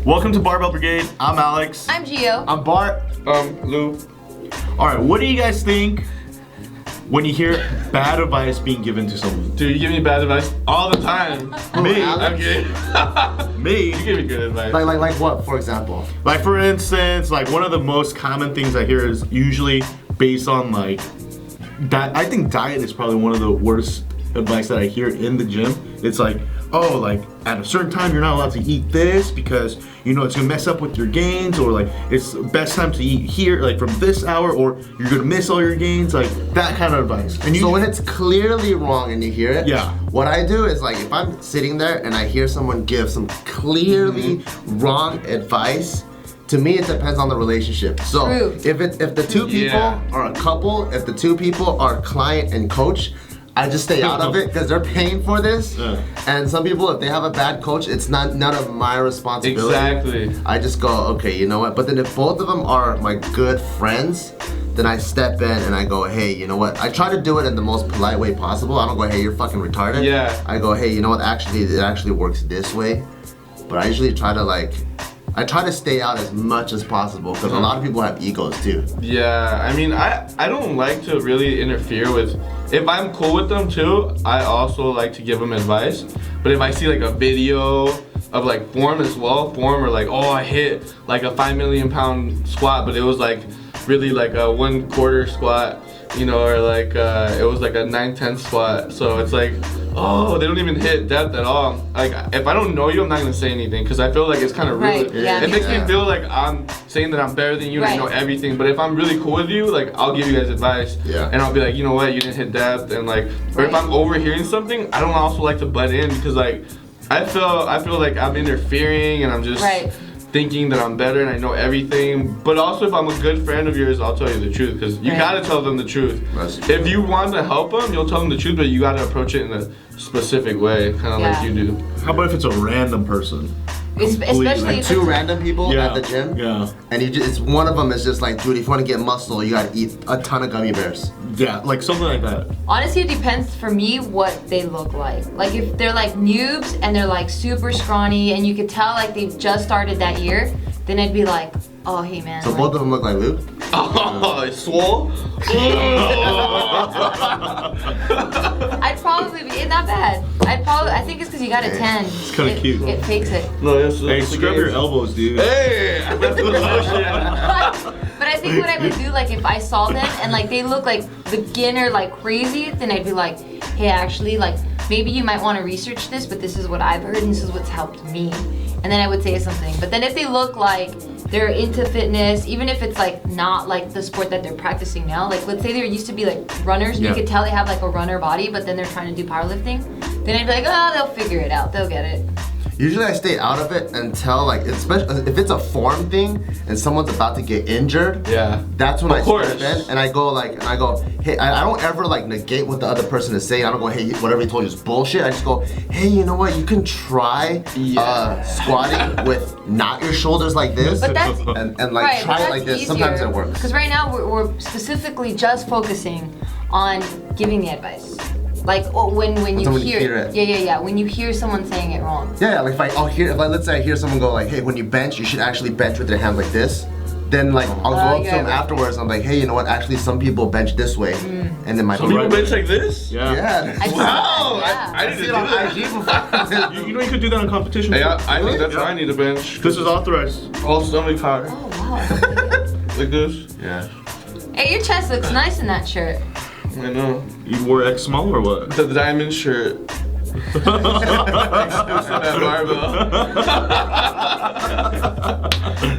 Welcome to Barbell Brigade. I'm Alex. I'm Gio. I'm Bart. Lou. All right, what do you guys think when you hear bad advice being given to someone? Dude, you give me bad advice all the time. Me? I'm kidding. Me? You give me good advice. Like what, for example? Like for instance, like one of the most common things I hear is usually based on like, I think diet is probably one of the worst advice that I hear in the gym. It's like, oh, like at a certain time you're not allowed to eat this because you know it's gonna mess up with your gains, or like it's the best time to eat here, like from this hour, or you're gonna miss all your gains, like that kind of advice. And So when it's clearly wrong and you hear it, yeah, what I do is like if I'm sitting there and I hear someone give some clearly wrong advice, to me it depends on the relationship. So True. if the two people are a couple, if the two people are client and coach, I just stay out of it because they're paying for this. Yeah. And some people, if they have a bad coach, it's none of my responsibility. Exactly. I just go, okay, you know what? But then if both of them are my good friends, then I step in and I go, hey, you know what? I try to do it in the most polite way possible. I don't go, hey, you're fucking retarded. Yeah. I go, hey, you know what? Actually, it actually works this way. But I usually try to stay out as much as possible because a lot of people have egos too. Yeah, I mean, I don't like to really interfere with, if I'm cool with them too, I also like to give them advice. But if I see like a video of like form or like, oh, I hit like a 5 million pound squat, but it was like really like a 1/4 squat, you know, or like it was like a 9/10 squat. So it's like, oh, they don't even hit depth at all. Like if I don't know you, I'm not gonna say anything because I feel like it's kind of rude. Right, yeah. It makes me feel like I'm saying that I'm better than you and I know everything. But if I'm really cool with you, like I'll give you guys advice. Yeah. And I'll be like, you know what, you didn't hit depth, and like, or if I'm overhearing something, I don't also like to butt in because like I feel like I'm interfering and I'm just thinking that I'm better and I know everything. But also if I'm a good friend of yours, I'll tell you the truth because you gotta tell them the truth. If you want to help them, you'll tell them the truth, but you gotta approach it in a specific way, kind of like you do. How about if it's a random person? Especially Like if two it's random people Yeah. at the gym. Yeah. And it's one of them is just like, dude, if you want to get muscle, you gotta eat a ton of gummy bears. Yeah, like something like that. honestly, it depends for me what they look like. Like if they're like noobs and they're like super scrawny and you could tell like they've just started that year, then I'd be like, oh hey man. So like, both of them look like Luke. Oh, it's swole. I'd probably be not bad. I think it's because you got a 10. It's kinda cute. It fakes it. No, it's Hey, scrub your elbows, dude. Hey, I went through the motion. But I think what I would do, like if I saw them and like they look like beginner like crazy, then I'd be like, hey, actually, like maybe you might want to research this, but this is what I've heard and this is what's helped me. And then I would say something. But then if they look like they're into fitness, even if it's like not like the sport that they're practicing now, like let's say they used to be like runners, you could tell they have like a runner body, but then they're trying to do powerlifting, then I'd be like, oh, they'll figure it out, they'll get it. Usually I stay out of it until like, especially if it's a form thing and someone's about to get injured. Yeah. That's when I course. step in and I go, hey, I don't ever like negate what the other person is saying. I don't go, hey, whatever he told you is bullshit. I just go, hey, you know what? You can try squatting with not your shoulders like this. But that's and like try it like this. Sometimes it works. Because right now we're specifically just focusing on giving the advice. Like when you hear it. Yeah. When you hear someone saying it wrong. Yeah, like let's say I hear someone go like, hey, when you bench, you should actually bench with your hands like this. Then like I'll go up to them afterwards. I'm like, hey, you know what? Actually, some people bench this way, and then my Some people bench like this? Yeah. Wow! Yeah. I didn't see do it on that. IG before. You know you could do that on competition. Hey, too. I think that's what I need to bench. This is authorized. All stomach power. Oh wow. Like this? Yeah. Hey, your chest looks nice in that shirt. I know. You wore X small or what? The diamond shirt. Exclusive at Barbell.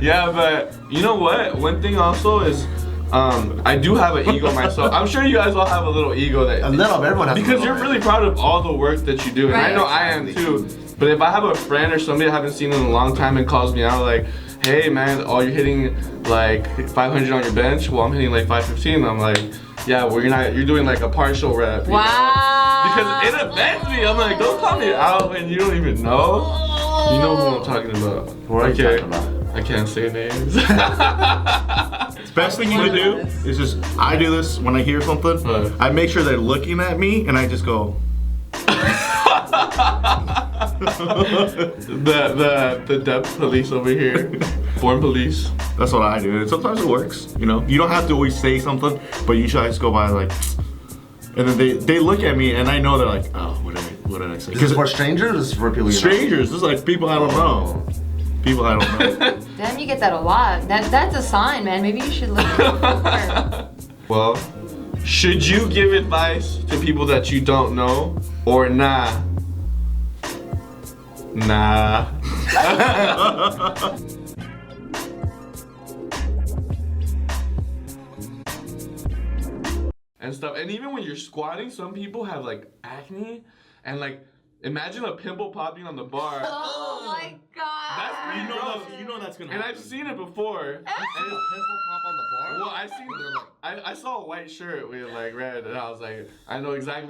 Yeah, but you know what? One thing also is, I do have an ego myself. I'm sure you guys all have a little ego that. A little, everyone has. Because you're really proud of all the work that you do, and I know I am too. But if I have a friend or somebody I haven't seen in a long time and calls me out like, hey man, oh you're hitting like 500 on your bench, well I'm hitting like 515, I'm like, yeah, well you're doing like a partial rep. You know? Because it offends me. I'm like, don't call me out when you don't even know. You know who I'm talking about. What are you talking about? I can't say names. The best thing you can do is just, I do this when I hear something, I make sure they're looking at me and I just go. The depth police over here. Form police. That's what I do. And sometimes it works. You know, you don't have to always say something, but usually I just go by like, and then they look at me and I know they're like, oh, what did I say? Is this for strangers or is this for people you know? Strangers. This is like people I don't know. People I don't know. Damn, you get that a lot. That's a sign, man. Maybe you should look more. Well, should you give advice to people that you don't know or nah? Nah. And stuff. And even when you're squatting, some people have like acne and like imagine a pimple popping on the bar. Oh my god. That's pretty gross. You know that's gonna And happen. I've seen it before. A pimple pop on the bar? Well, I saw a white shirt with like red, and I was like, I know exactly